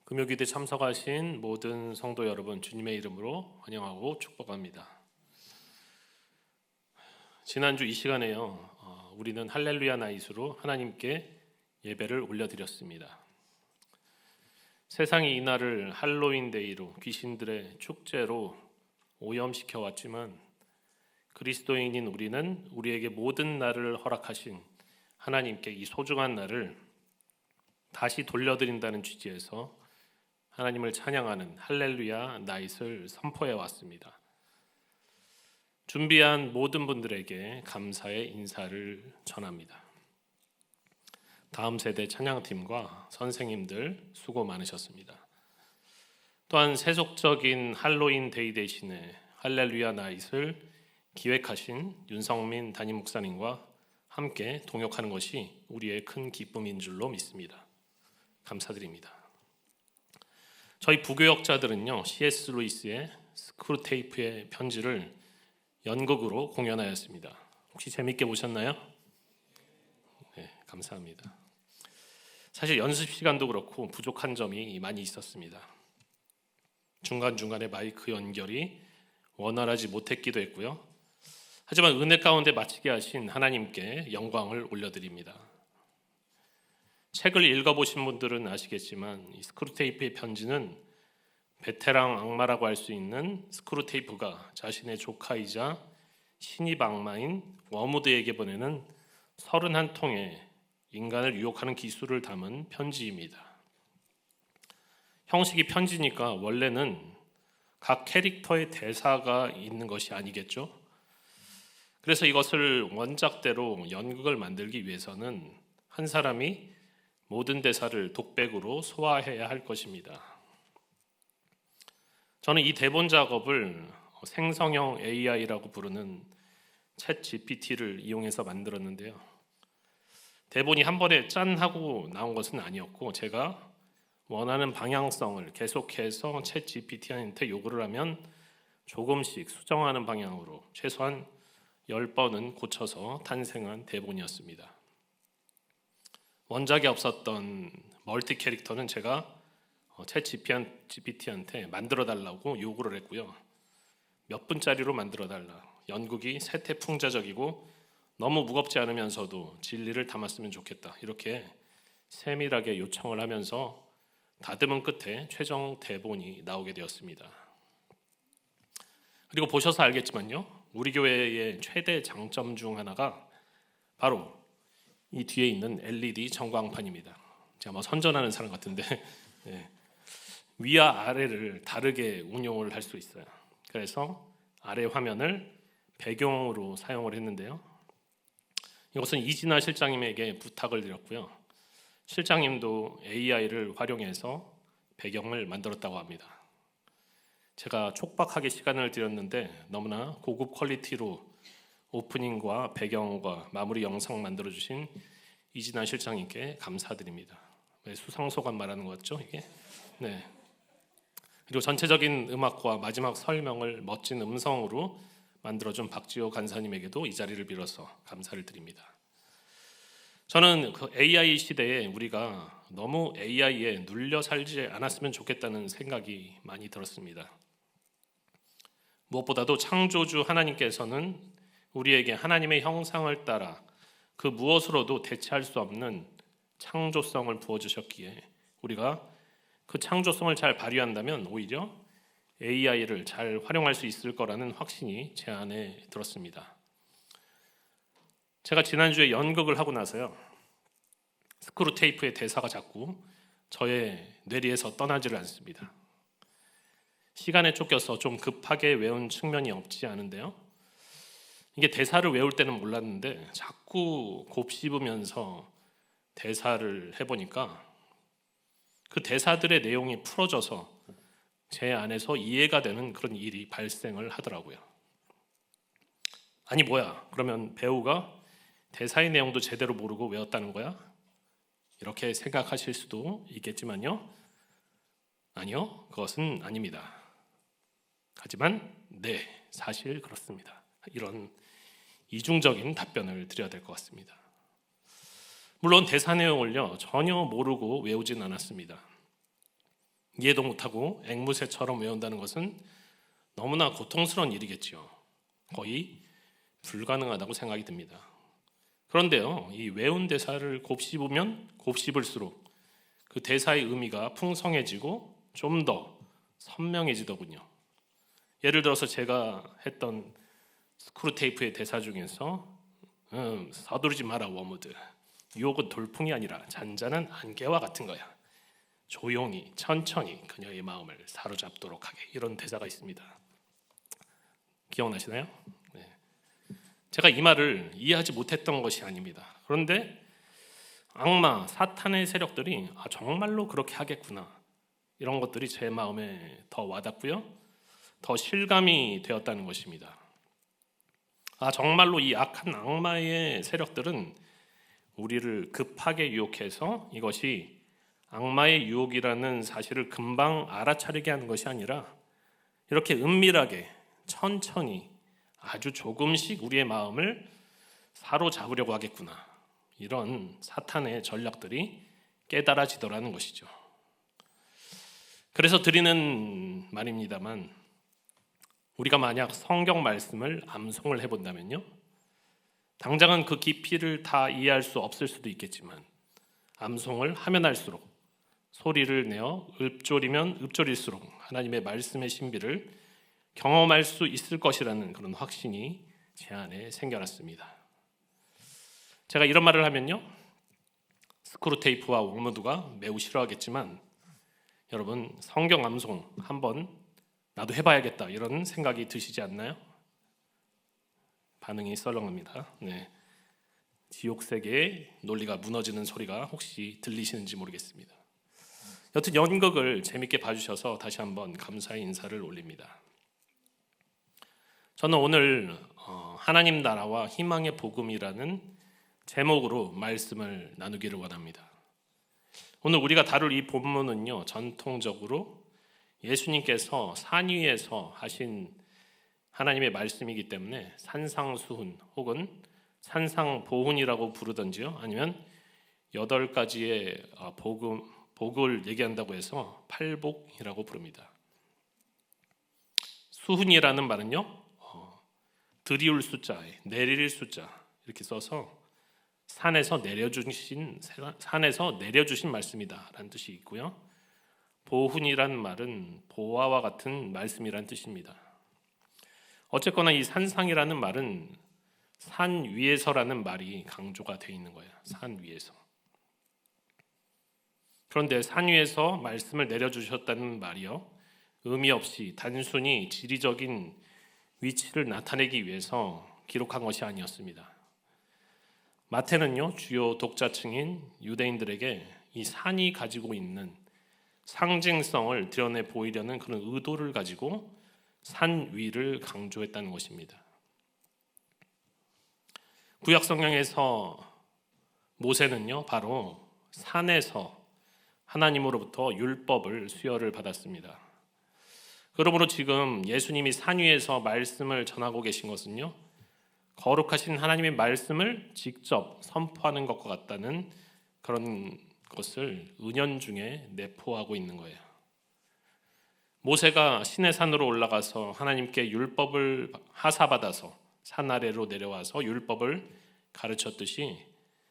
금요기도에 참석하신 모든 성도 여러분, 주님의 이름으로 환영하고 축복합니다. 지난주 이 시간에요, 우리는 할렐루야 나잇으로 하나님께 예배를 올려드렸습니다. 세상이 이날을 할로윈데이로, 귀신들의 축제로 오염시켜 왔지만 그리스도인인 우리는 우리에게 모든 날을 허락하신 하나님께 이 소중한 날을 다시 돌려드린다는 취지에서 하나님을 찬양하는 할렐루야 나잇을 선포해 왔습니다. 준비한 모든 분들에게 감사의 인사를 전합니다. 다음 세대 찬양팀과 선생님들 수고 많으셨습니다. 또한 세속적인 할로윈 데이 대신에 할렐루야 나잇을 기획하신 윤성민 담임 목사님과 함께 동역하는 것이 우리의 큰 기쁨인 줄로 믿습니다. 감사드립니다. 저희 부교역자들은요, C.S. 루이스의 스크루테이프의 편지를 연극으로 공연하였습니다. 혹시 재밌게 보셨나요? 네, 감사합니다. 사실 연습 시간도 그렇고 부족한 점이 많이 있었습니다. 중간중간에 마이크 연결이 원활하지 못했기도 했고요. 하지만 은혜 가운데 마치게 하신 하나님께 영광을 올려드립니다. 책을 읽어보신 분들은 아시겠지만 이 스크루테이프의 편지는 베테랑 악마라고 할 수 있는 스크루테이프가 자신의 조카이자 신입 악마인 워무드에게 보내는 31통의 인간을 유혹하는 기술을 담은 편지입니다. 형식이 편지니까 원래는 각 캐릭터의 대사가 있는 것이 아니겠죠? 그래서 이것을 원작대로 연극을 만들기 위해서는 한 사람이 모든 대사를 독백으로 소화해야 할 것입니다. 저는 이 대본 작업을 생성형 AI라고 부르는 챗 GPT를 이용해서 만들었는데요. 대본이 한 번에 짠 하고 나온 것은 아니었고 제가 원하는 방향성을 계속해서 챗 GPT한테 요구를 하면 조금씩 수정하는 방향으로 최소한 10번은 고쳐서 탄생한 대본이었습니다. 원작에 없었던 멀티 캐릭터는 제가 챗 GPT한테 만들어달라고 요구를 했고요. 몇 분짜리로 만들어달라. 연극이 세태풍자적이고 너무 무겁지 않으면서도 진리를 담았으면 좋겠다. 이렇게 세밀하게 요청을 하면서 다듬은 끝에 최종 대본이 나오게 되었습니다. 그리고 보셔서 알겠지만요. 우리 교회의 최대 장점 중 하나가 바로 이 뒤에 있는 LED 전광판입니다. 제가 선전하는 사람 같은데 네. 위와 아래를 다르게 운용을 할 수 있어요. 그래서 아래 화면을 배경으로 사용을 했는데요. 이것은 이진아 실장님에게 부탁을 드렸고요. 실장님도 AI를 활용해서 배경을 만들었다고 합니다. 제가 촉박하게 시간을 들였는데 너무나 고급 퀄리티로 오프닝과 배경과 마무리 영상 만들어주신 이진아 실장님께 감사드립니다. 왜 수상소감 말하는 거였죠 이게? 네. 그리고 전체적인 음악과 마지막 설명을 멋진 음성으로 만들어준 박지호 간사님에게도 이 자리를 빌어서 감사를 드립니다. 저는 그 AI 시대에 우리가 너무 AI에 눌려 살지 않았으면 좋겠다는 생각이 많이 들었습니다. 무엇보다도 창조주 하나님께서는 우리에게 하나님의 형상을 따라 그 무엇으로도 대체할 수 없는 창조성을 부어주셨기에 우리가 그 창조성을 잘 발휘한다면 오히려 AI를 잘 활용할 수 있을 거라는 확신이 제 안에 들었습니다. 제가 지난주에 연극을 하고 나서요. 스크루테이프의 대사가 자꾸 저의 뇌리에서 떠나지를 않습니다. 시간에 쫓겨서 좀 급하게 외운 측면이 없지 않은데요. 이게 대사를 외울 때는 몰랐는데 자꾸 곱씹으면서 대사를 해보니까 그 대사들의 내용이 풀어져서 제 안에서 이해가 되는 그런 일이 발생을 하더라고요. 아니 뭐야? 그러면 배우가 대사의 내용도 제대로 모르고 외웠다는 거야? 이렇게 생각하실 수도 있겠지만요. 아니요, 그것은 아닙니다. 하지만 네, 사실 그렇습니다. 이런 이중적인 답변을 드려야 될 것 같습니다. 물론 대사 내용을요 전혀 모르고 외우진 않았습니다. 이해도 못하고 앵무새처럼 외운다는 것은 너무나 고통스러운 일이겠지요. 거의 불가능하다고 생각이 듭니다. 그런데요, 이 외운 대사를 곱씹으면 곱씹을수록 그 대사의 의미가 풍성해지고 좀 더 선명해지더군요. 예를 들어서 제가 했던 스크루테이프의 대사 중에서 서두르지 마라 워무드, 유혹은 돌풍이 아니라 잔잔한 안개와 같은 거야. 조용히 천천히 그녀의 마음을 사로잡도록 하게, 이런 대사가 있습니다. 기억나시나요? 네. 제가 이 말을 이해하지 못했던 것이 아닙니다. 그런데 악마, 사탄의 세력들이 정말로 그렇게 하겠구나, 이런 것들이 제 마음에 더 와닿고요, 더 실감이 되었다는 것입니다. 정말로 이 악한 악마의 세력들은 우리를 급하게 유혹해서 이것이 악마의 유혹이라는 사실을 금방 알아차리게 하는 것이 아니라 이렇게 은밀하게 천천히 아주 조금씩 우리의 마음을 사로잡으려고 하겠구나, 이런 사탄의 전략들이 깨달아지더라는 것이죠. 그래서 드리는 말입니다만, 우리가 만약 성경 말씀을 암송을 해본다면요, 당장은 그 깊이를 다 이해할 수 없을 수도 있겠지만 암송을 하면 할수록, 소리를 내어 읊조리면 읊조릴수록 하나님의 말씀의 신비를 경험할 수 있을 것이라는 그런 확신이 제 안에 생겨났습니다. 제가 이런 말을 하면요, 스크루테이프와 워무드가 매우 싫어하겠지만, 여러분 성경 암송 한번 나도 해봐야겠다, 이런 생각이 드시지 않나요? 반응이 썰렁합니다. 네. 지옥 세계의 논리가 무너지는 소리가 혹시 들리시는지 모르겠습니다. 여튼 연극을 재밌게 봐주셔서 다시 한번 감사의 인사를 올립니다. 저는 오늘 하나님 나라와 희망의 복음이라는 제목으로 말씀을 나누기를 원합니다. 오늘 우리가 다룰 이 본문은요, 전통적으로 예수님께서 산 위에서 하신 하나님의 말씀이기 때문에 산상수훈 혹은 산상보훈이라고 부르던지요, 아니면 8가지의 복을 얘기한다고 해서 팔복이라고 부릅니다. 수훈이라는 말은요, 들이울 숫자에 내릴 숫자 이렇게 써서 산에서 내려주신 말씀이다라는 뜻이 있고요, 보훈이라는 말은 보화와 같은 말씀이라는 뜻입니다. 어쨌거나 이 산상이라는 말은 산 위에서라는 말이 강조가 되어 있는 거예요. 산 위에서. 그런데 산 위에서 말씀을 내려주셨다는 말이요, 의미 없이 단순히 지리적인 위치를 나타내기 위해서 기록한 것이 아니었습니다. 마태는요, 주요 독자층인 유대인들에게 이 산이 가지고 있는 상징성을 드러내 보이려는 그런 의도를 가지고 산 위를 강조했다는 것입니다. 구약 성경에서 모세는요, 바로 산에서 하나님으로부터 율법을 수여를 받았습니다. 그러므로 지금 예수님이 산 위에서 말씀을 전하고 계신 것은요, 거룩하신 하나님의 말씀을 직접 선포하는 것과 같다는 그런 것을 은연중에 내포하고 있는 거예요. 모세가 시내산으로 올라가서 하나님께 율법을 하사받아서 산 아래로 내려와서 율법을 가르쳤듯이,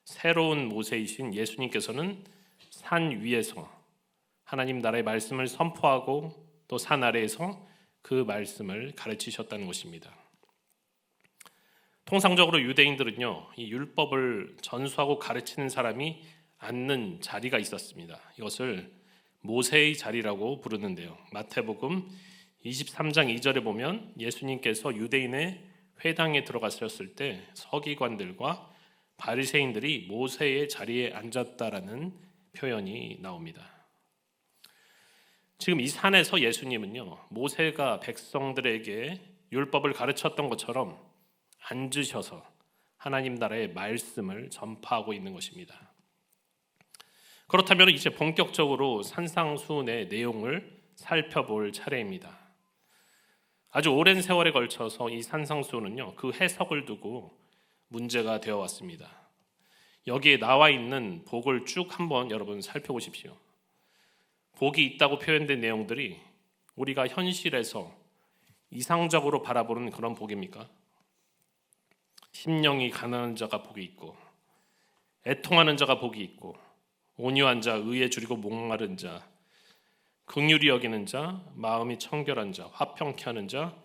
새로운 모세이신 예수님께서는 산 위에서 하나님 나라의 말씀을 선포하고 또 산 아래에서 그 말씀을 가르치셨다는 것입니다. 통상적으로 유대인들은요, 이 율법을 전수하고 가르치는 사람이 앉는 자리가 있었습니다. 이것을 모세의 자리라고 부르는데요, 마태복음 23장 2절에 보면 예수님께서 유대인의 회당에 들어가셨을 때 서기관들과 바리새인들이 모세의 자리에 앉았다라는 표현이 나옵니다. 지금 이 산에서 예수님은요, 모세가 백성들에게 율법을 가르쳤던 것처럼 앉으셔서 하나님 나라의 말씀을 전파하고 있는 것입니다. 그렇다면 이제 본격적으로 산상수훈의 내용을 살펴볼 차례입니다. 아주 오랜 세월에 걸쳐서 이 산상수훈은요, 그 해석을 두고 문제가 되어 왔습니다. 여기에 나와 있는 복을 쭉 한번 여러분 살펴보십시오. 복이 있다고 표현된 내용들이 우리가 현실에서 이상적으로 바라보는 그런 복입니까? 심령이 가난한 자가 복이 있고, 애통하는 자가 복이 있고, 온유한 자, 의에 줄이고 목마른 자, 긍휼히 여기는 자, 마음이 청결한 자, 화평케 하는 자,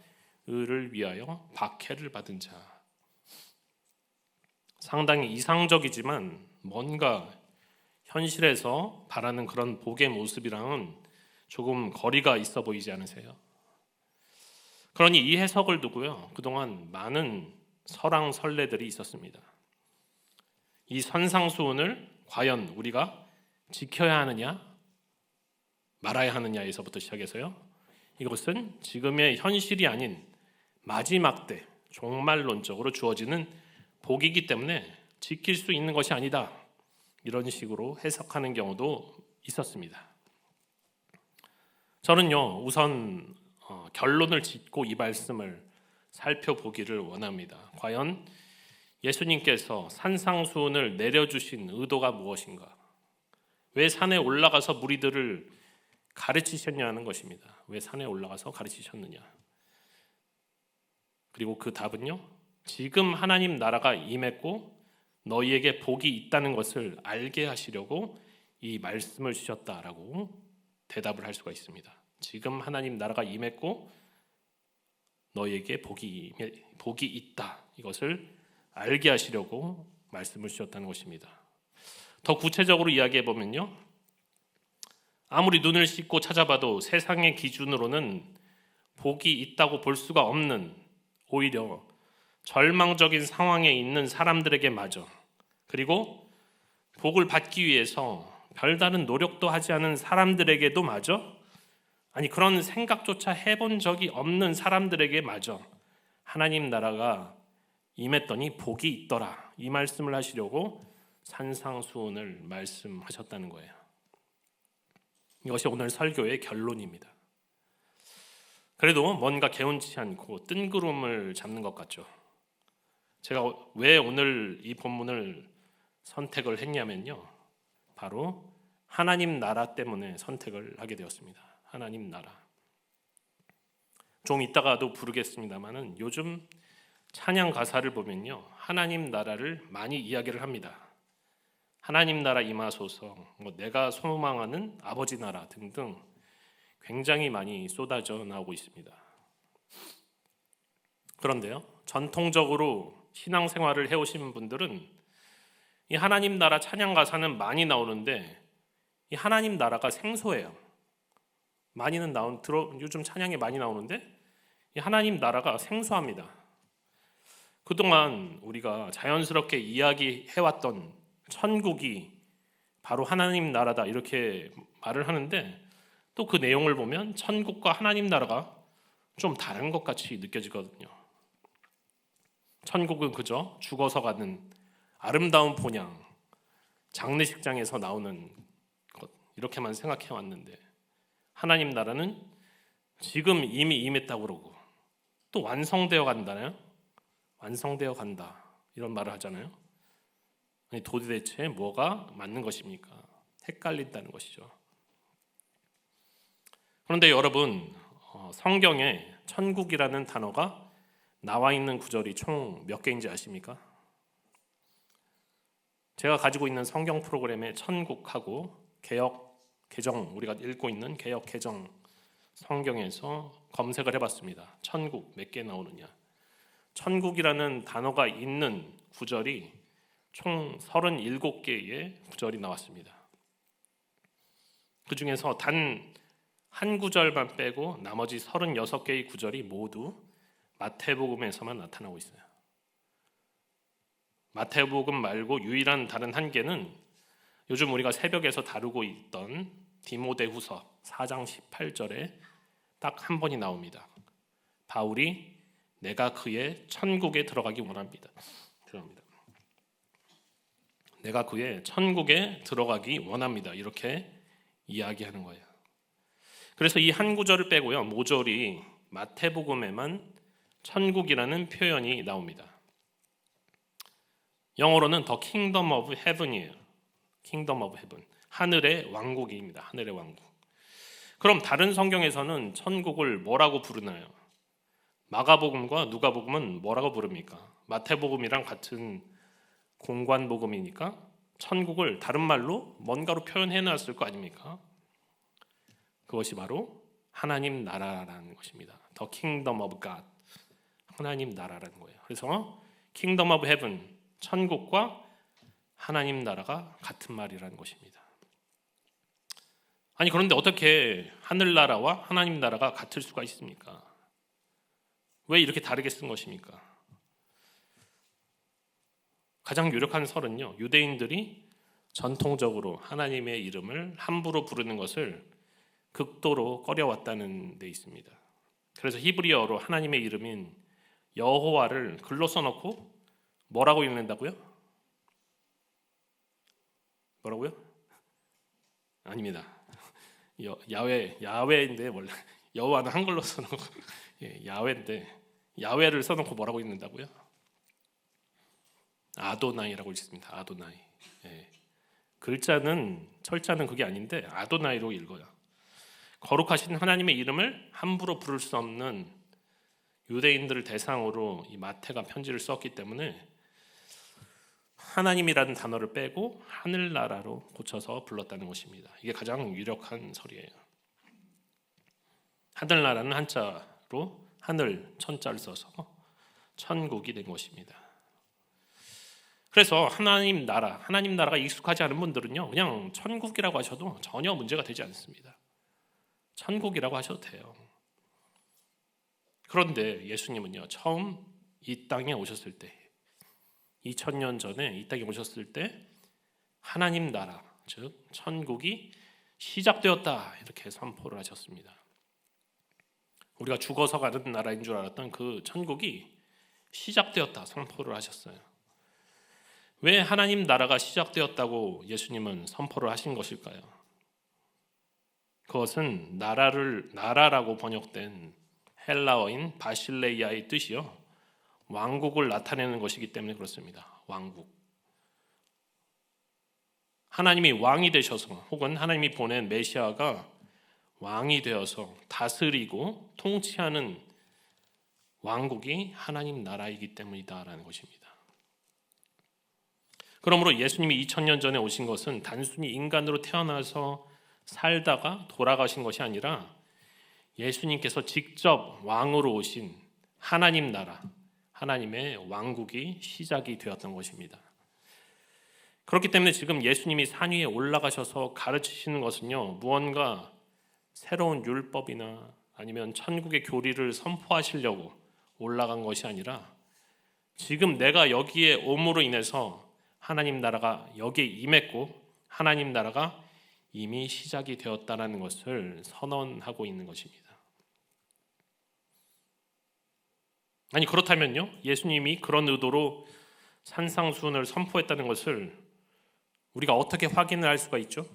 의를 위하여 박해를 받은 자. 상당히 이상적이지만 뭔가 현실에서 바라는 그런 복의 모습이랑은 조금 거리가 있어 보이지 않으세요? 그러니 이 해석을 두고요, 그동안 많은 설왕설래들이 있었습니다. 이 선상수훈을 과연 우리가 지켜야 하느냐 말아야 하느냐에서부터 시작해서요, 이것은 지금의 현실이 아닌 마지막 때 종말론적으로 주어지는 복이기 때문에 지킬 수 있는 것이 아니다, 이런 식으로 해석하는 경우도 있었습니다. 저는요, 우선 결론을 짓고 이 말씀을 살펴보기를 원합니다. 과연 예수님께서 산상수훈을 내려주신 의도가 무엇인가? 왜 산에 올라가서 무리들을 가르치셨냐는 것입니다. 왜 산에 올라가서 가르치셨느냐? 그리고 그 답은요, 지금 하나님 나라가 임했고 너희에게 복이 있다는 것을 알게 하시려고 이 말씀을 주셨다라고 대답을 할 수가 있습니다. 지금 하나님 나라가 임했고 너희에게 복이 있다, 이것을 알게 하시려고 말씀을 주셨다는 것입니다. 더 구체적으로 이야기해 보면요, 아무리 눈을 씻고 찾아봐도 세상의 기준으로는 복이 있다고 볼 수가 없는, 오히려 절망적인 상황에 있는 사람들에게 마저, 그리고 복을 받기 위해서 별다른 노력도 하지 않은 사람들에게도 마저, 아니 그런 생각조차 해본 적이 없는 사람들에게 마저 하나님 나라가 임했더니 복이 있더라, 이 말씀을 하시려고 산상수훈을 말씀하셨다는 거예요. 이것이 오늘 설교의 결론입니다. 그래도 뭔가 개운치 않고 뜬구름을 잡는 것 같죠. 제가 왜 오늘 이 본문을 선택을 했냐면요, 바로 하나님 나라 때문에 선택을 하게 되었습니다. 하나님 나라. 좀 이따가도 부르겠습니다만은 요즘 찬양 가사를 보면요, 하나님 나라를 많이 이야기를 합니다. 하나님 나라 임하소서, 내가 소망하는 아버지 나라 등등 굉장히 많이 쏟아져 나오고 있습니다. 그런데요, 전통적으로 신앙생활을 해오신 분들은 이 하나님 나라 찬양 가사는 많이 나오는데 이 하나님 나라가 생소해요. 많이는 요즘 찬양에 많이 나오는데 이 하나님 나라가 생소합니다. 그동안 우리가 자연스럽게 이야기해왔던 천국이 바로 하나님 나라다, 이렇게 말을 하는데 또 그 내용을 보면 천국과 하나님 나라가 좀 다른 것 같이 느껴지거든요. 천국은 그저 죽어서 가는 아름다운 본향, 장례식장에서 나오는 것, 이렇게만 생각해 왔는데 하나님 나라는 지금 이미 임했다고 그러고 또 완성되어 간다나요? 완성되어 간다, 이런 말을 하잖아요. 아니, 도대체 뭐가 맞는 것입니까? 헷갈린다는 것이죠. 그런데 여러분, 성경에 천국이라는 단어가 나와 있는 구절이 총 몇 개인지 아십니까? 제가 가지고 있는 성경 프로그램에 천국하고 개정, 우리가 읽고 있는 개역 개정 성경에서 검색을 해봤습니다. 천국 몇 개 나오느냐? 천국이라는 단어가 있는 구절이 총 37개의 구절이 나왔습니다. 그 중에서 단 한 구절만 빼고 나머지 36개의 구절이 모두 마태복음에서만 나타나고 있어요. 마태복음 말고 유일한 다른 한 개는 요즘 우리가 새벽에서 다루고 있던 디모데후서 4장 18절에 딱 한 번이 나옵니다. 바울이 내가 그의 천국에 들어가기 원합니다. 내가 그의 천국에 들어가기 원합니다, 이렇게 이야기하는 거예요. 그래서 이 한 구절을 빼고요, 모조리 마태복음에만 천국이라는 표현이 나옵니다. 영어로는 The Kingdom of Heaven이에요. Kingdom of Heaven, 하늘의 왕국입니다. 하늘의 왕국. 그럼 다른 성경에서는 천국을 뭐라고 부르나요? 마가복음과 누가복음은 뭐라고 부릅니까? 마태복음이랑 같은 공관복음이니까 천국을 다른 말로 뭔가로 표현해 놨을 거 아닙니까? 그것이 바로 하나님 나라라는 것입니다. The Kingdom of God. 하나님 나라라는 거예요. 그래서 Kingdom of Heaven, 천국과 하나님 나라가 같은 말이라는 것입니다. 아니 그런데 어떻게 하늘나라와 하나님 나라가 같을 수가 있습니까? 왜 이렇게 다르게 쓴 것입니까? 가장 유력한 설은요, 유대인들이 전통적으로 하나님의 이름을 함부로 부르는 것을 극도로 꺼려왔다는 데 있습니다. 그래서 히브리어로 하나님의 이름인 여호와를 글로 써놓고 뭐라고 읽는다고요? 뭐라고요? 아닙니다. 야외인데 원래 여호와는 한글로 써놓고 야외인데 야외를 써놓고 뭐라고 읽는다고요? 아도나이라고 읽습니다. 아도나이. 글자는 철자는 그게 아닌데 아도나이로 읽어요. 거룩하신 하나님의 이름을 함부로 부를 수 없는 유대인들을 대상으로 이 마태가 편지를 썼기 때문에 하나님이라는 단어를 빼고 하늘나라로 고쳐서 불렀다는 것입니다. 이게 가장 유력한 설이에요. 하늘나라는 한자로 하늘 천자를 써서 천국이 된 것입니다. 그래서 하나님 나라가 익숙하지 않은 분들은요, 그냥 천국이라고 하셔도 전혀 문제가 되지 않습니다. 천국이라고 하셔도 돼요. 그런데 예수님은요, 처음 이 땅에 오셨을 때, 2000년 전에 이 땅에 오셨을 때 하나님 나라, 즉 천국이 시작되었다 이렇게 선포를 하셨습니다. 우리가 죽어서 가는 나라인 줄 알았던 그 천국이 시작되었다 선포를 하셨어요. 왜 하나님 나라가 시작되었다고 예수님은 선포를 하신 것일까요? 그것은 나라라고 번역된 헬라어인 바실레이아의 뜻이요, 왕국을 나타내는 것이기 때문에 그렇습니다. 왕국. 하나님이 왕이 되셔서 혹은 하나님이 보낸 메시아가 왕이 되어서 다스리고 통치하는 왕국이 하나님 나라이기 때문이다라는 것입니다. 그러므로 예수님이 2000년 전에 오신 것은 단순히 인간으로 태어나서 살다가 돌아가신 것이 아니라 예수님께서 직접 왕으로 오신 하나님 나라, 하나님의 왕국이 시작이 되었던 것입니다. 그렇기 때문에 지금 예수님이 산 위에 올라가셔서 가르치시는 것은요, 무언가 새로운 율법이나 아니면 천국의 교리를 선포하시려고 올라간 것이 아니라 지금 내가 여기에 옴으로 인해서 하나님 나라가 여기에 임했고 하나님 나라가 이미 시작이 되었다는 것을 선언하고 있는 것입니다. 아니 그렇다면요, 예수님이 그런 의도로 산상수훈을 선포했다는 것을 우리가 어떻게 확인을 할 수가 있죠?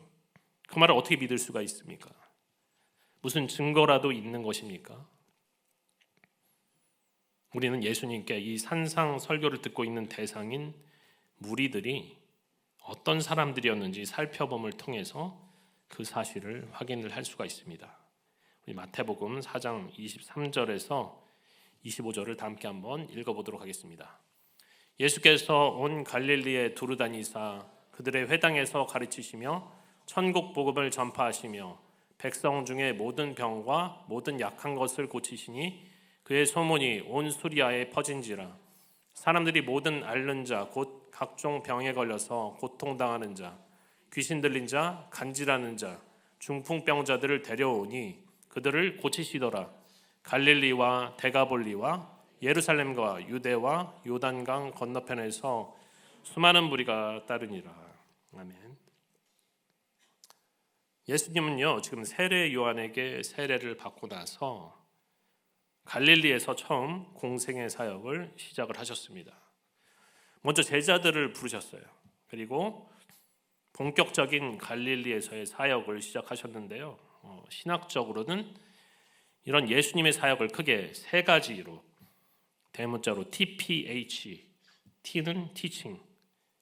그 말을 어떻게 믿을 수가 있습니까? 무슨 증거라도 있는 것입니까? 우리는 예수님께 이 산상 설교를 듣고 있는 대상인 무리들이 어떤 사람들이었는지 살펴봄을 통해서 그 사실을 확인을 할 수가 있습니다. 우리 마태복음 4장 23절에서 25절을 다 함께 한번 읽어보도록 하겠습니다. 예수께서 온 갈릴리에 두루 다니사 그들의 회당에서 가르치시며 천국 복음을 전파하시며 백성 중에 모든 병과 모든 약한 것을 고치시니 그의 소문이 온 수리아에 퍼진지라. 사람들이 모든 앓는 자 곧 각종 병에 걸려서 고통당하는 자, 귀신 들린 자, 간질하는 자, 중풍병자들을 데려오니 그들을 고치시더라. 갈릴리와 데가볼리와 예루살렘과 유대와 요단강 건너편에서 수많은 무리가 따르니라. 아멘. 예수님은요, 지금 세례 요한에게 세례를 받고 나서 갈릴리에서 처음 공생의 사역을 시작을 하셨습니다. 먼저 제자들을 부르셨어요. 그리고 본격적인 갈릴리에서의 사역을 시작하셨는데요. 신학적으로는 이런 예수님의 사역을 크게 세 가지로, 대문자로 TPH, T는 teaching,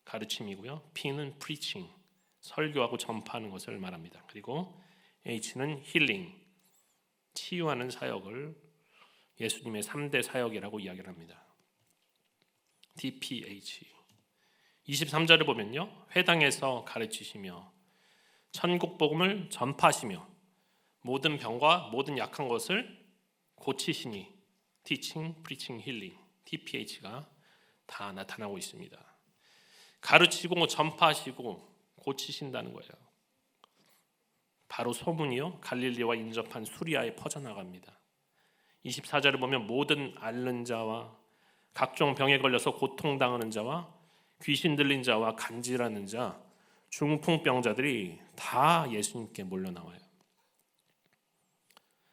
가르침이고요. P는 preaching, 설교하고 전파하는 것을 말합니다. 그리고 H는 healing, 치유하는 사역을 예수님의 3대 사역이라고 이야기를 합니다. DPH. 23절을 보면요, 회당에서 가르치시며 천국 복음을 전파하시며 모든 병과 모든 약한 것을 고치시니, Teaching, Preaching, Healing, DPH가 다 나타나고 있습니다. 가르치고 전파하시고 고치신다는 거예요. 바로 소문이요, 갈릴리와 인접한 수리아에 퍼져나갑니다. 24절을 보면 모든 앓는 자와 각종 병에 걸려서 고통당하는 자와 귀신 들린 자와 간질하는 자, 중풍병자들이 다 예수님께 몰려 나와요.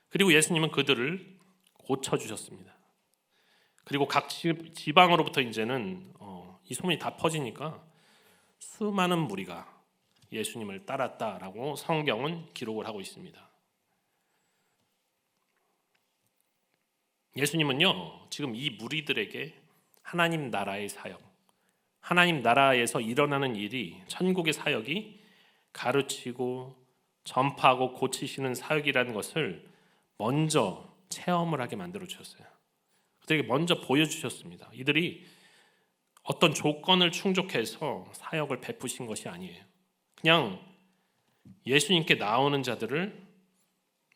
그리고 예수님은 그들을 고쳐주셨습니다. 그리고 각 지방으로부터 이제는 이 소문이 다 퍼지니까 수많은 무리가 예수님을 따랐다라고 성경은 기록을 하고 있습니다. 예수님은요, 지금 이 무리들에게 하나님 나라의 사역, 하나님 나라에서 일어나는 일이, 천국의 사역이 가르치고 전파하고 고치시는 사역이라는 것을 먼저 체험을 하게 만들어 주셨어요. 그들에게 먼저 보여주셨습니다. 이들이 어떤 조건을 충족해서 사역을 베푸신 것이 아니에요. 그냥 예수님께 나오는 자들을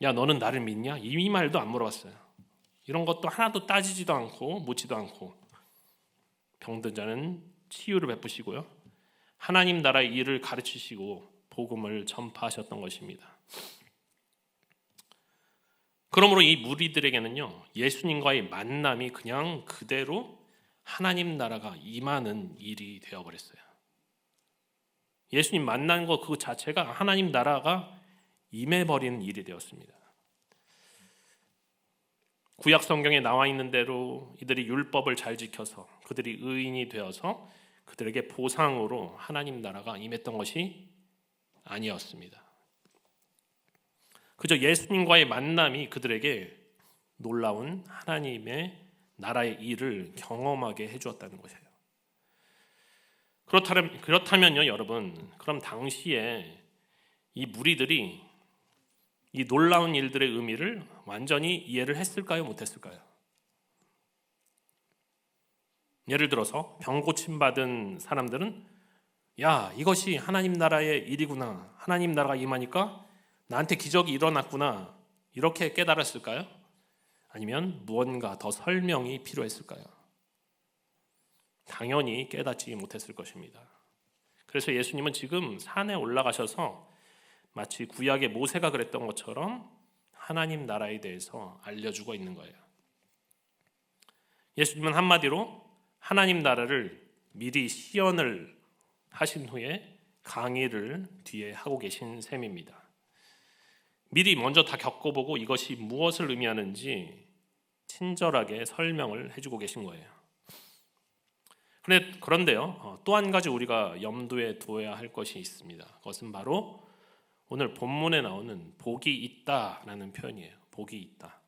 야, 너는 나를 믿냐? 이 말도 안 물어봤어요. 이런 것도 하나도 따지지도 않고 묻지도 않고 병든 자는 치유를 베푸시고요, 하나님 나라의 일을 가르치시고 복음을 전파하셨던 것입니다. 그러므로 이 무리들에게는요, 예수님과의 만남이 그냥 그대로 하나님 나라가 임하는 일이 되어버렸어요. 예수님 만난 것 그 자체가 하나님 나라가 임해버리는 일이 되었습니다. 구약 성경에 나와 있는 대로 이들이 율법을 잘 지켜서 그들이 의인이 되어서 그들에게 보상으로 하나님 나라가 임했던 것이 아니었습니다. 그저 예수님과의 만남이 그들에게 놀라운 하나님의 나라의 일을 경험하게 해주었다는 것이에요. 그렇다면요, 여러분, 그럼 당시에 이 무리들이 이 놀라운 일들의 의미를 완전히 이해를 했을까요? 못했을까요? 예를 들어서 병 고침받은 사람들은 야, 이것이 하나님 나라의 일이구나, 하나님 나라가 임하니까 나한테 기적이 일어났구나, 이렇게 깨달았을까요? 아니면 무언가 더 설명이 필요했을까요? 당연히 깨닫지 못했을 것입니다. 그래서 예수님은 지금 산에 올라가셔서 마치 구약의 모세가 그랬던 것처럼 하나님 나라에 대해서 알려주고 있는 거예요. 예수님은 한마디로 하나님 나라를 미리 시연을 하신 후에 강의를 뒤에 하고 계신 셈입니다. 미리 먼저 다 겪어보고 이것이 무엇을 의미하는지 친절하게 설명을 해주고 계신 거예요. 그런데요, 또 한 가지 우리가 염두에 두어야 할 것이 있습니다. 그것은 바로 오늘 본문에 나오는 복이 있다라는 표현이에요. 복이 있다.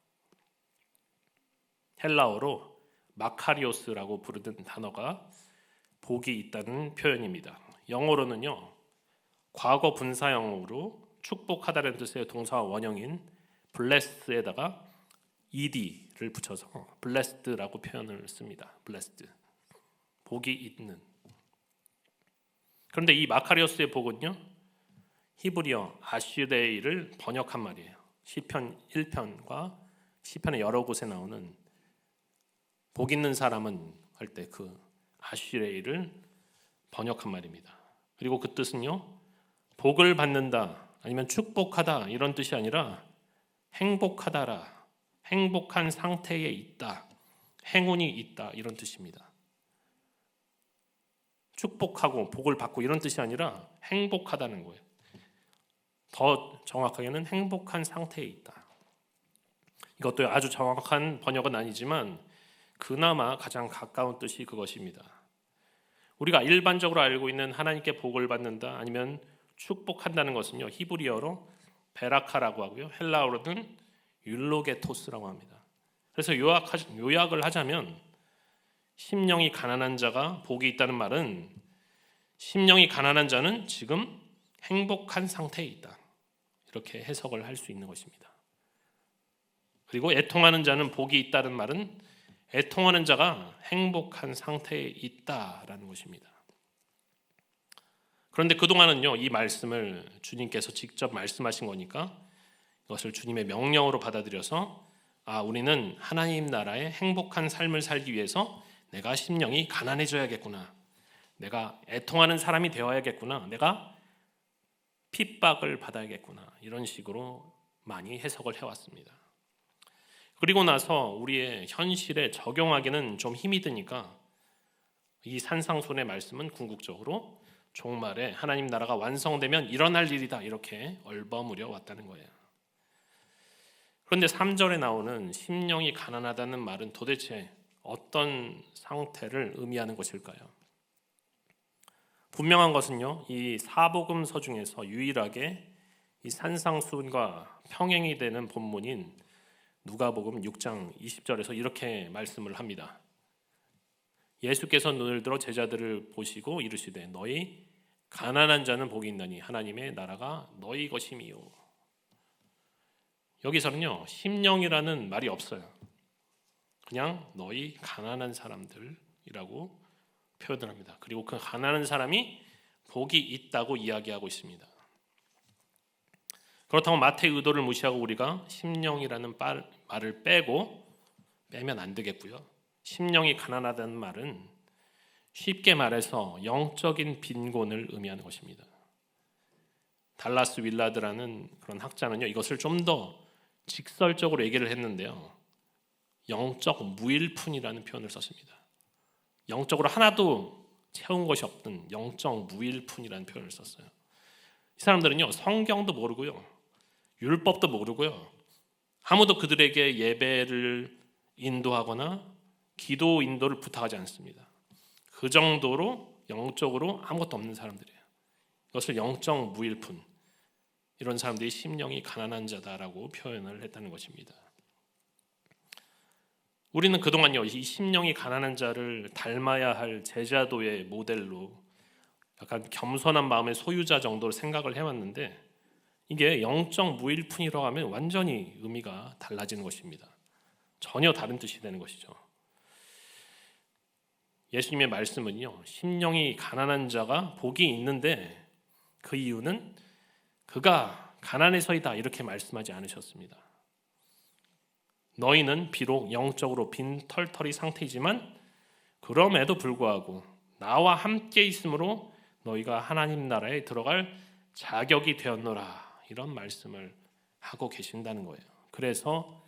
헬라어로 마카리오스라고 부르는 단어가 복이 있다는 표현입니다. 영어로는요, 과거 분사형으로 축복하다는 뜻의 동사와 원형인 blessed에다가 ed를 붙여서 blessed라고 표현을 씁니다. blessed, 복이 있는. 그런데 이 마카리오스의 복은요, 히브리어 아슈레이를 번역한 말이에요. 시편 1편과 시편의 여러 곳에 나오는 복 있는 사람은 할 때 그 아슈레이를 번역한 말입니다. 그리고 그 뜻은요, 복을 받는다 아니면 축복하다 이런 뜻이 아니라 행복하다라, 행복한 상태에 있다, 행운이 있다 이런 뜻입니다. 축복하고 복을 받고 이런 뜻이 아니라 행복하다는 거예요. 더 정확하게는 행복한 상태에 있다. 이것도 아주 정확한 번역은 아니지만 그나마 가장 가까운 뜻이 그것입니다. 우리가 일반적으로 알고 있는 하나님께 복을 받는다 아니면 축복한다는 것은요, 히브리어로 베라카라고 하고요, 헬라어로는 율로게토스라고 합니다. 그래서 요약을 하자면 심령이 가난한 자가 복이 있다는 말은 심령이 가난한 자는 지금 행복한 상태에 있다, 이렇게 해석을 할 수 있는 것입니다. 그리고 애통하는 자는 복이 있다는 말은 애통하는 자가 행복한 상태에 있다라는 것입니다. 그런데 그동안은요, 이 말씀을 주님께서 직접 말씀하신 거니까 이것을 주님의 명령으로 받아들여서 우리는 하나님 나라의 행복한 삶을 살기 위해서 내가 심령이 가난해져야겠구나, 내가 애통하는 사람이 되어야겠구나, 내가 핍박을 받아야겠구나, 이런 식으로 많이 해석을 해왔습니다. 그리고 나서 우리의 현실에 적용하기는 좀 힘이 드니까 이 산상수훈의 말씀은 궁극적으로 종말에 하나님 나라가 완성되면 일어날 일이다, 이렇게 얼버무려 왔다는 거예요. 그런데 3절에 나오는 심령이 가난하다는 말은 도대체 어떤 상태를 의미하는 것일까요? 분명한 것은요, 이 사복음서 중에서 유일하게 이 산상수훈과 평행이 되는 본문인 누가복음 6장 20절에서 이렇게 말씀을 합니다. 예수께서 눈을 들어 제자들을 보시고 이르시되 너희 가난한 자는 복이 있나니 하나님의 나라가 너희 것임이요. 여기서는요, 심령이라는 말이 없어요. 그냥 너희 가난한 사람들이라고 표현을 합니다. 그리고 그 가난한 사람이 복이 있다고 이야기하고 있습니다. 그렇다고 마태의 의도를 무시하고 우리가 심령이라는 말을 빼면 안 되겠고요. 심령이 가난하다는 말은 쉽게 말해서 영적인 빈곤을 의미하는 것입니다. 달라스 윌라드라는 그런 학자는요, 이것을 좀 더 직설적으로 얘기를 했는데요, 영적 무일푼이라는 표현을 썼습니다. 영적으로 하나도 채운 것이 없는 영적 무일푼이라는 표현을 썼어요. 이 사람들은요, 성경도 모르고요, 율법도 모르고요, 아무도 그들에게 예배를 인도하거나 기도 인도를 부탁하지 않습니다. 그 정도로 영적으로 아무것도 없는 사람들이에요. 이것을 영적 무일푼, 이런 사람들이 심령이 가난한 자다라고 표현을 했다는 것입니다. 우리는 그동안요, 이 심령이 가난한 자를 닮아야 할 제자도의 모델로 약간 겸손한 마음의 소유자 정도로 생각을 해왔는데, 이게 영적 무일푼이라고 하면 완전히 의미가 달라지는 것입니다. 전혀 다른 뜻이 되는 것이죠. 예수님의 말씀은요, 심령이 가난한 자가 복이 있는데 그 이유는 그가 가난해서이다, 이렇게 말씀하지 않으셨습니다. 너희는 비록 영적으로 빈털터리 상태이지만 그럼에도 불구하고 나와 함께 있으므로 너희가 하나님 나라에 들어갈 자격이 되었노라, 이런 말씀을 하고 계신다는 거예요. 그래서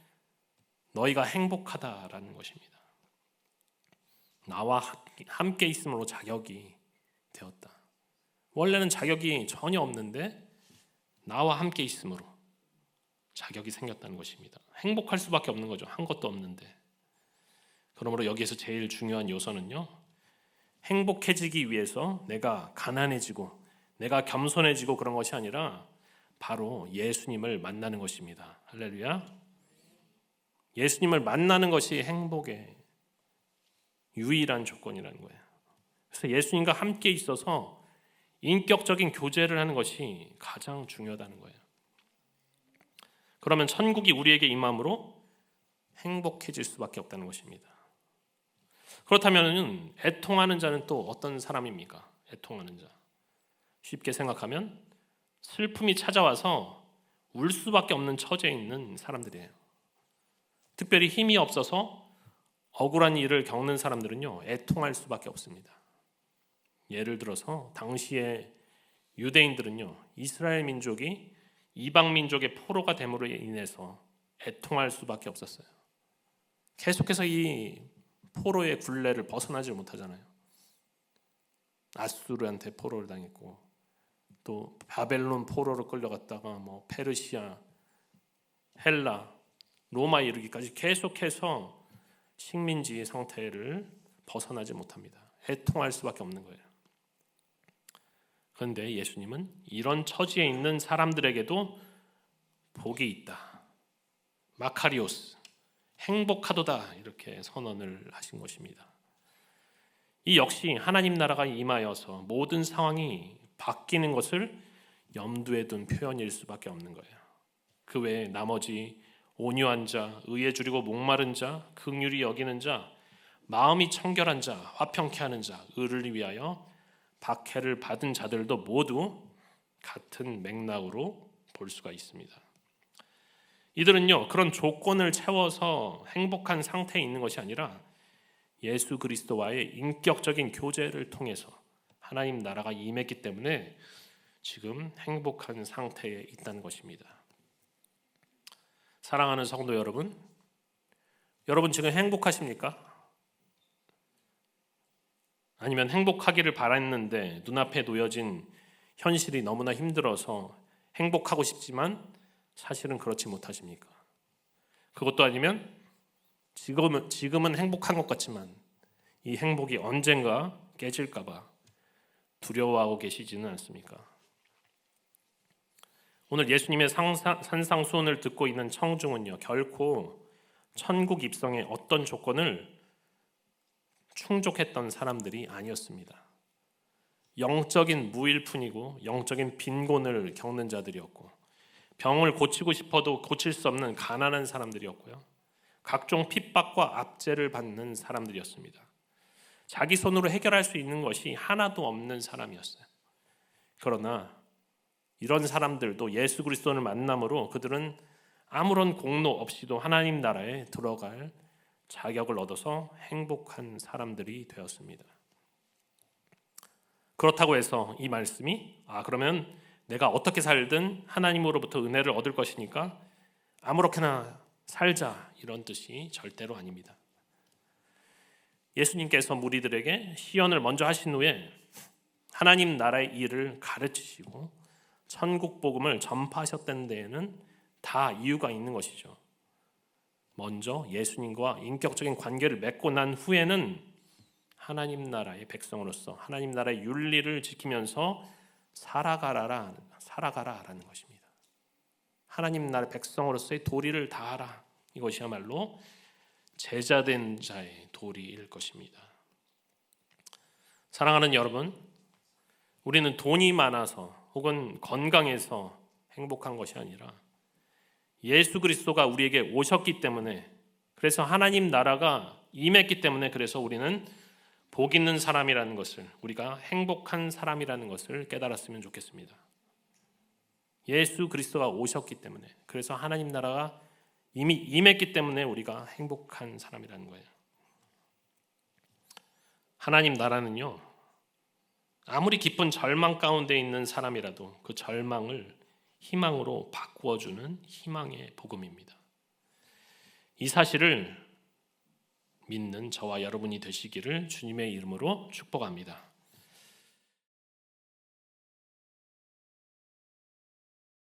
너희가 행복하다라는 것입니다. 나와 함께 있음으로 자격이 되었다. 원래는 자격이 전혀 없는데 나와 함께 있음으로 자격이 생겼다는 것입니다. 행복할 수밖에 없는 거죠. 한 것도 없는데. 그러므로 여기에서 제일 중요한 요소는요, 행복해지기 위해서 내가 가난해지고 내가 겸손해지고 그런 것이 아니라 바로 예수님을 만나는 것입니다. 할렐루야. 예수님을 만나는 것이 행복의 유일한 조건이라는 거예요. 그래서 예수님과 함께 있어서 인격적인 교제를 하는 것이 가장 중요하다는 거예요. 그러면 천국이 우리에게 임함으로 행복해질 수밖에 없다는 것입니다. 그렇다면 애통하는 자는 또 어떤 사람입니까? 애통하는 자. 쉽게 생각하면 슬픔이 찾아와서 울 수밖에 없는 처지에 있는 사람들이에요. 특별히 힘이 없어서 억울한 일을 겪는 사람들은요, 애통할 수밖에 없습니다. 예를 들어서 당시에 유대인들은요, 이스라엘 민족이 이방 민족의 포로가 됨으로 인해서 애통할 수밖에 없었어요. 계속해서 이 포로의 굴레를 벗어나지 못하잖아요. 아수르한테 포로를 당했고, 또 바벨론 포로로 끌려갔다가 페르시아, 헬라, 로마에 이르기까지 계속해서 식민지 상태를 벗어나지 못합니다. 애통할 수밖에 없는 거예요. 그런데 예수님은 이런 처지에 있는 사람들에게도 복이 있다, 마카리오스, 행복하도다, 이렇게 선언을 하신 것입니다. 이 역시 하나님 나라가 임하여서 모든 상황이 바뀌는 것을 염두에 둔 표현일 수밖에 없는 거예요. 그 외에 나머지 온유한 자, 의에 줄이고 목마른 자, 긍휼히 여기는 자, 마음이 청결한 자, 화평케 하는 자, 의를 위하여 박해를 받은 자들도 모두 같은 맥락으로 볼 수가 있습니다. 이들은요, 그런 조건을 채워서 행복한 상태에 있는 것이 아니라 예수 그리스도와의 인격적인 교제를 통해서 하나님 나라가 임했기 때문에 지금 행복한 상태에 있다는 것입니다. 사랑하는 성도 여러분, 여러분 지금 행복하십니까? 아니면 행복하기를 바랐는데 눈앞에 놓여진 현실이 너무나 힘들어서 행복하고 싶지만 사실은 그렇지 못하십니까? 그것도 아니면 지금은 행복한 것 같지만 이 행복이 언젠가 깨질까 봐 두려워하고 계시지는 않습니까? 오늘 예수님의 산상수훈을 듣고 있는 청중은요, 결코 천국 입성의 어떤 조건을 충족했던 사람들이 아니었습니다. 영적인 무일푼이고 영적인 빈곤을 겪는 자들이었고, 병을 고치고 싶어도 고칠 수 없는 가난한 사람들이었고요, 각종 핍박과 압제를 받는 사람들이었습니다. 자기 손으로 해결할 수 있는 것이 하나도 없는 사람이었어요. 그러나 이런 사람들도 예수 그리스도를 만남으로 그들은 아무런 공로 없이도 하나님 나라에 들어갈 자격을 얻어서 행복한 사람들이 되었습니다. 그렇다고 해서 이 말씀이 그러면 내가 어떻게 살든 하나님으로부터 은혜를 얻을 것이니까 아무렇게나 살자, 이런 뜻이 절대로 아닙니다. 예수님께서 무리들에게 시연을 먼저 하신 후에 하나님 나라의 일을 가르치시고 천국 복음을 전파하셨던 데에는 다 이유가 있는 것이죠. 먼저 예수님과 인격적인 관계를 맺고 난 후에는 하나님 나라의 백성으로서 하나님 나라의 윤리를 지키면서 살아가라라는 것입니다. 하나님 나라의 백성으로서의 도리를 다하라. 이것이야말로 제자된 자의 도리일 것입니다. 사랑하는 여러분, 우리는 돈이 많아서 혹은 건강해서 행복한 것이 아니라 예수 그리스도가 우리에게 오셨기 때문에, 그래서 하나님 나라가 임했기 때문에, 그래서 우리는 복 있는 사람이라는 것을, 우리가 행복한 사람이라는 것을 깨달았으면 좋겠습니다. 예수 그리스도가 오셨기 때문에, 그래서 하나님 나라가 이미 임했기 때문에 우리가 행복한 사람이라는 거예요. 하나님 나라는요, 아무리 깊은 절망 가운데 있는 사람이라도 그 절망을 희망으로 바꾸어주는 희망의 복음입니다. 이 사실을 믿는 저와 여러분이 되시기를 주님의 이름으로 축복합니다.